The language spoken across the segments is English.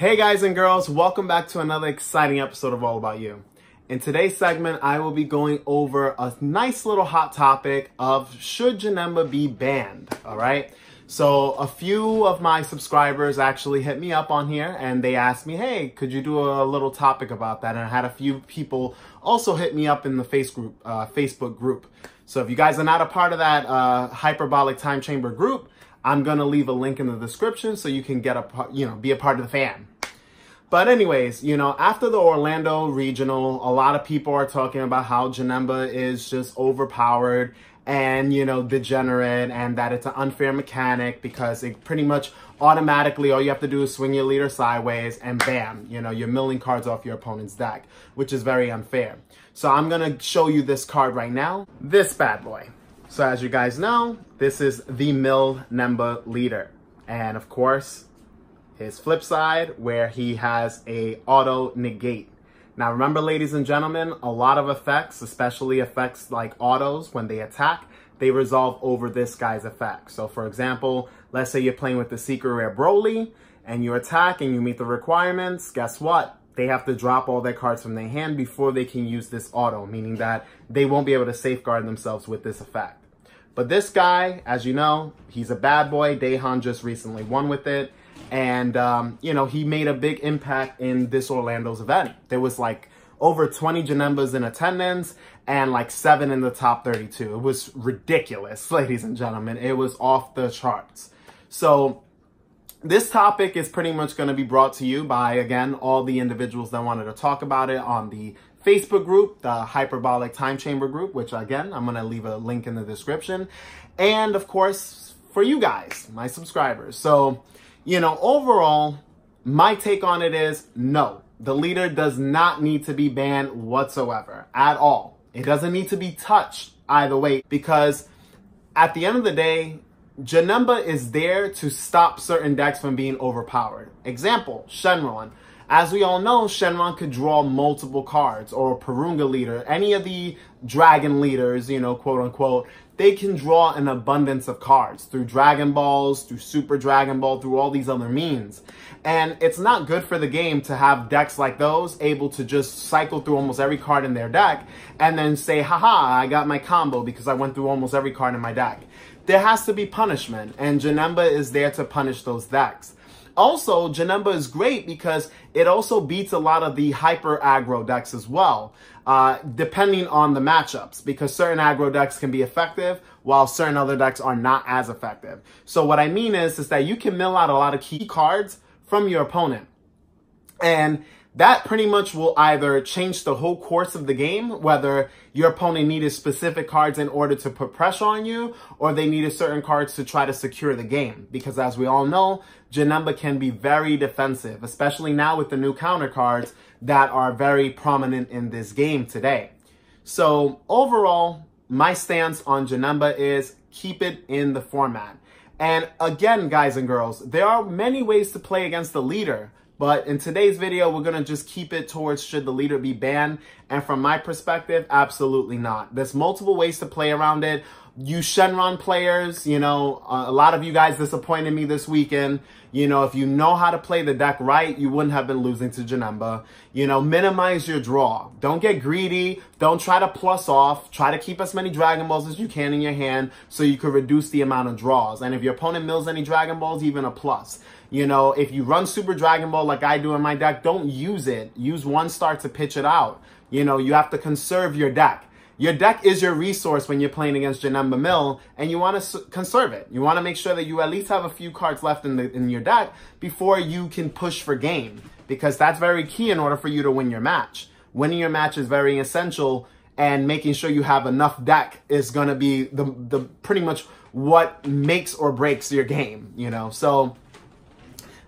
Hey guys and girls, welcome back to another exciting episode of All About You. In today's segment, I will be going over a nice little hot topic of should Janemba be banned, all right? So a few of my subscribers actually hit me up on here and they asked me, hey, could you do a little topic about that? And I had a few people also hit me up in the Facebook group. So if you guys are not a part of that hyperbolic time chamber group, I'm going to leave a link in the description so you can get be a part of the fam. But anyways, after the Orlando regional, a lot of people are talking about how Janemba is just overpowered and, degenerate, and that it's an unfair mechanic because it pretty much automatically, all you have to do is swing your leader sideways and bam, you're milling cards off your opponent's deck, which is very unfair. So I'm going to show you this card right now, this bad boy. So as you guys know, this is the Mill Nemba leader. And of course, his flip side where he has a auto negate. Now remember, ladies and gentlemen, a lot of effects, especially effects like autos, when they attack, they resolve over this guy's effect. So for example, let's say you're playing with the Secret Rare Broly and you attack and you meet the requirements. Guess what? They have to drop all their cards from their hand before they can use this auto, meaning that they won't be able to safeguard themselves with this effect. But this guy, as you know, he's a bad boy. Daehan just recently won with it. And, he made a big impact in this Orlando's event. There was like over 20 Janembas in attendance and like 7 in the top 32. It was ridiculous, ladies and gentlemen. It was off the charts. So this topic is pretty much going to be brought to you by, again, all the individuals that wanted to talk about it on the Facebook group, the Hyperbolic Time Chamber group, which again, I'm going to leave a link in the description. And of course, for you guys, my subscribers. So, overall, my take on it is no, the leader does not need to be banned whatsoever at all. It doesn't need to be touched either way, because at the end of the day, Janemba is there to stop certain decks from being overpowered. Example, Shenron. As we all know, Shenron could draw multiple cards, or Purunga leader, any of the dragon leaders, quote unquote, they can draw an abundance of cards through Dragon Balls, through Super Dragon Ball, through all these other means. And it's not good for the game to have decks like those able to just cycle through almost every card in their deck and then say, haha, I got my combo because I went through almost every card in my deck. There has to be punishment, and Janemba is there to punish those decks. Also, Janemba is great because it also beats a lot of the hyper aggro decks as well, depending on the matchups, because certain aggro decks can be effective while certain other decks are not as effective. So what I mean is that you can mill out a lot of key cards from your opponent. And that pretty much will either change the whole course of the game, whether your opponent needed specific cards in order to put pressure on you, or they needed certain cards to try to secure the game. Because as we all know, Janemba can be very defensive, especially now with the new counter cards that are very prominent in this game today. So overall, my stance on Janemba is keep it in the format. And again, guys and girls, there are many ways to play against the leader. But in today's video, we're going to just keep it towards should the leader be banned. And from my perspective, absolutely not. There's multiple ways to play around it. You Shenron players, a lot of you guys disappointed me this weekend. If you know how to play the deck right, you wouldn't have been losing to Janemba. Minimize your draw. Don't get greedy. Don't try to plus off. Try to keep as many Dragon Balls as you can in your hand so you can reduce the amount of draws. And if your opponent mills any Dragon Balls, even a plus. If you run Super Dragon Ball like I do in my deck, don't use it. Use one star to pitch it out. You have to conserve your deck. Your deck is your resource when you're playing against Janemba Mill, and you want to conserve it. You want to make sure that you at least have a few cards left in your deck before you can push for game, because that's very key in order for you to win your match. Winning your match is very essential, and making sure you have enough deck is going to be the pretty much what makes or breaks your game, So,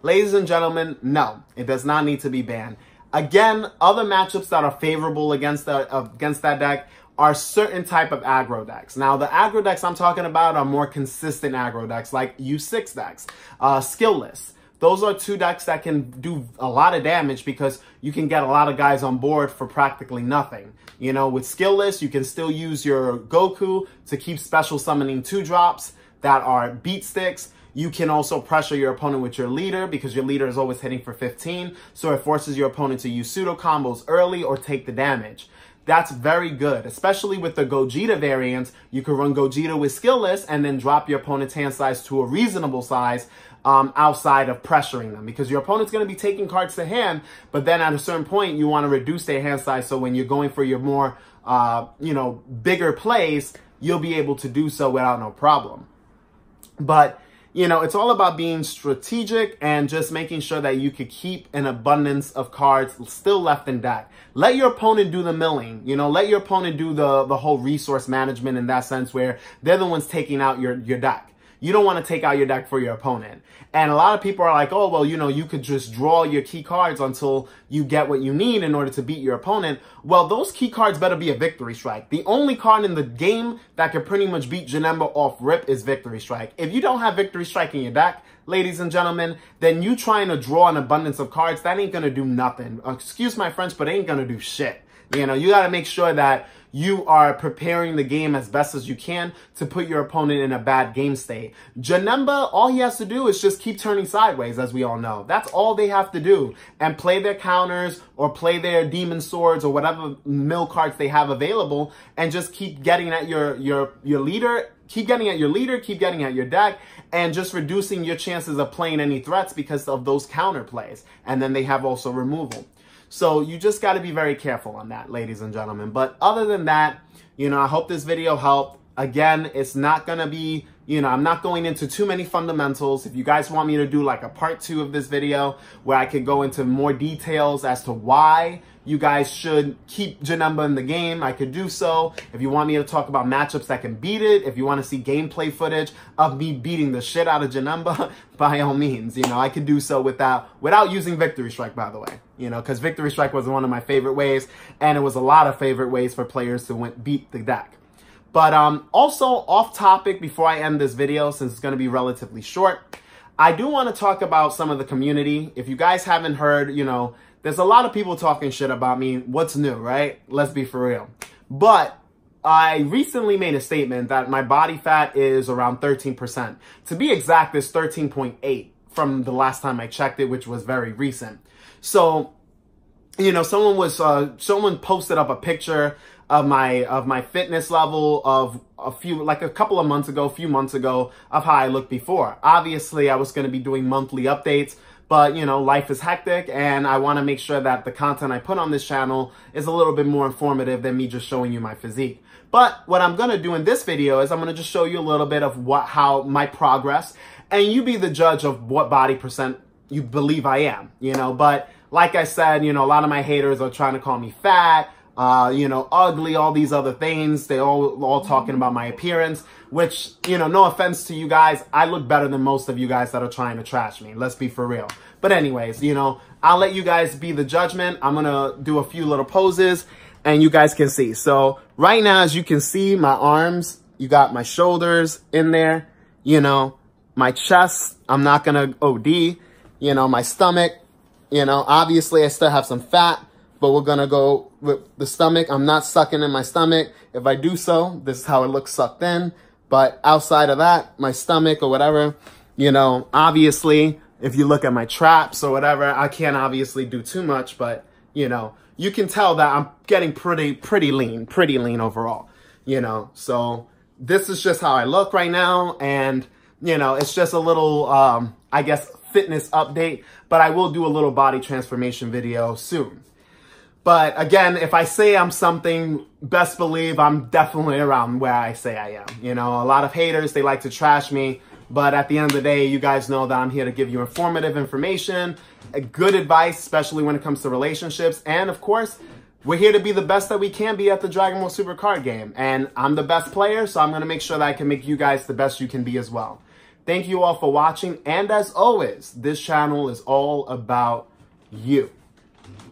ladies and gentlemen, no, it does not need to be banned. Again, other matchups that are favorable against that deck are certain type of aggro decks. Now, the aggro decks I'm talking about are more consistent aggro decks, like U6 decks, Skillless. Those are two decks that can do a lot of damage because you can get a lot of guys on board for practically nothing. With Skillless, you can still use your Goku to keep special summoning 2-drops that are beat sticks. You can also pressure your opponent with your leader because your leader is always hitting for 15. So it forces your opponent to use pseudo combos early or take the damage. That's very good, especially with the Gogeta variants. You can run Gogeta with skillless and then drop your opponent's hand size to a reasonable size outside of pressuring them, because your opponent's going to be taking cards to hand, but then at a certain point you want to reduce their hand size, so when you're going for your more bigger plays, you'll be able to do so without no problem. But it's all about being strategic and just making sure that you could keep an abundance of cards still left in deck. Let your opponent do the milling, let your opponent do the whole resource management in that sense, where they're the ones taking out your deck. You don't want to take out your deck for your opponent. And a lot of people are like, oh, well, you could just draw your key cards until you get what you need in order to beat your opponent. Well, those key cards better be a Victory Strike. The only card in the game that can pretty much beat Janemba off rip is Victory Strike. If you don't have Victory Strike in your deck, ladies and gentlemen, then you trying to draw an abundance of cards, that ain't going to do nothing. Excuse my French, but it ain't going to do shit. You got to make sure that you are preparing the game as best as you can to put your opponent in a bad game state. Janemba, all he has to do is just keep turning sideways, as we all know. That's all they have to do. And play their counters or play their demon swords or whatever mill cards they have available, and just keep getting at your leader. Keep getting at your leader, keep getting at your deck, and just reducing your chances of playing any threats because of those counter plays. And then they have also removal. So you just got to be very careful on that, ladies and gentlemen. But other than that, I hope this video helped. Again, it's not going to be, I'm not going into too many fundamentals. If you guys want me to do like a part 2 of this video where I could go into more details as to why you guys should keep Janemba in the game, I could do so. If you want me to talk about matchups that can beat it, if you want to see gameplay footage of me beating the shit out of Janemba, by all means, I could do so without using Victory Strike, by the way, because Victory Strike was one of my favorite ways, and it was a lot of favorite ways for players to beat the deck. But also off topic, before I end this video, since it's going to be relatively short, I do want to talk about some of the community. If you guys haven't heard, there's a lot of people talking shit about me. What's new, right? Let's be for real. But I recently made a statement that my body fat is around 13%. To be exact, it's 13.8 from the last time I checked it, which was very recent. So, someone posted up a picture of my fitness level of a few months ago of how I looked before. Obviously, I was going to be doing monthly updates, but, life is hectic, and I want to make sure that the content I put on this channel is a little bit more informative than me just showing you my physique. But what I'm going to do in this video is I'm going to just show you a little bit of how my progress, and you be the judge of what body percent you believe I am, But like I said, a lot of my haters are trying to call me fat, ugly, all these other things. They all talking about my appearance, which, no offense to you guys, I look better than most of you guys that are trying to trash me. Let's be for real. But anyways, I'll let you guys be the judgment. I'm going to do a few little poses and you guys can see. So right now, as you can see, my arms, you got my shoulders in there, my chest, I'm not going to OD, my stomach, obviously I still have some fat, but we're going to go with the stomach. I'm not sucking in my stomach. If I do so, this is how it looks sucked in. But outside of that, my stomach or whatever, obviously, if you look at my traps or whatever, I can't obviously do too much, but, you can tell that I'm getting pretty lean overall, So this is just how I look right now. And, it's just a little, I guess, fitness update, but I will do a little body transformation video soon. But again, if I say I'm something, best believe I'm definitely around where I say I am. A lot of haters, they like to trash me. But at the end of the day, you guys know that I'm here to give you informative information, good advice, especially when it comes to relationships. And of course, we're here to be the best that we can be at the Dragon Ball Super card game. And I'm the best player, so I'm going to make sure that I can make you guys the best you can be as well. Thank you all for watching. And as always, this channel is all about you.